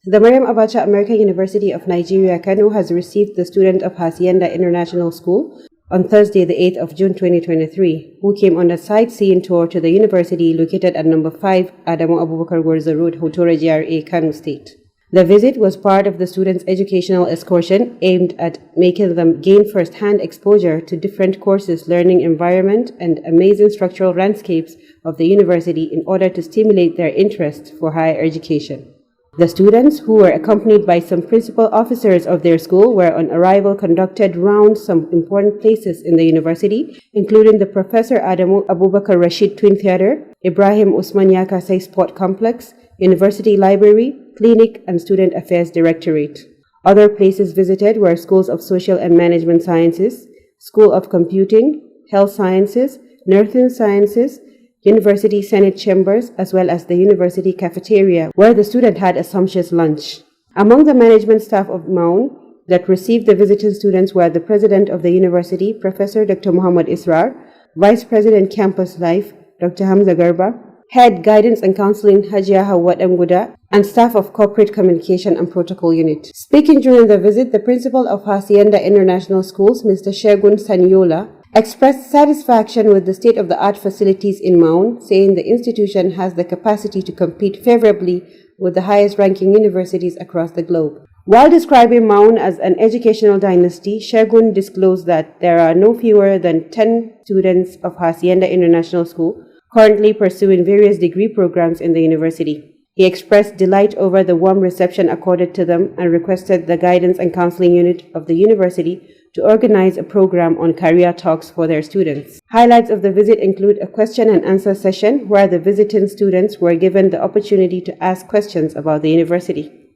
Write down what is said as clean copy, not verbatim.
The Maryam Abacha American University of Nigeria, Kano has received the student of Hasiyanda International School on Thursday, the 8th of June 2023, who came on a sightseeing tour to the university located at number 5 Adamu Abubakar Gwarza Road, Hotora GRA, Kano State. The visit was part of the students' educational excursion aimed at making them gain first-hand exposure to different courses, learning environment, and amazing structural landscapes of the university in order to stimulate their interest for higher education. The students, who were accompanied by some principal officers of their school, were on arrival conducted round some important places in the university, including the Professor Adamu Abubakar Rashid Twin Theatre, Ibrahim Usman Yakasai Sport Complex, University Library, Clinic, and Student Affairs Directorate. Other places visited were Schools of Social and Management Sciences, School of Computing, Health Sciences, Nursing Sciences, University Senate Chambers, as well as the University Cafeteria, where the student had a sumptuous lunch. Among the management staff of MAAUN that received the visiting students were the President of the University, Professor Dr. Muhammad Israr, Vice President Campus Life, Dr. Hamza Garba, Head Guidance and Counseling Hajiya Hawat Nguda, and staff of Corporate Communication and Protocol Unit. Speaking during the visit, the principal of Hasiyanda International Schools, Mr. Shegun Sanyola, expressed satisfaction with the state-of-the-art facilities in MAAUN, saying the institution has the capacity to compete favorably with the highest-ranking universities across the globe. While describing MAAUN as an educational dynasty, Shegun disclosed that there are no fewer than 10 students of Hasiyanda International School currently pursuing various degree programs in the university. He expressed delight over the warm reception accorded to them and requested the Guidance and Counseling Unit of the university to organize a program on career talks for their students. Highlights of the visit include a question and answer session where the visiting students were given the opportunity to ask questions about the university.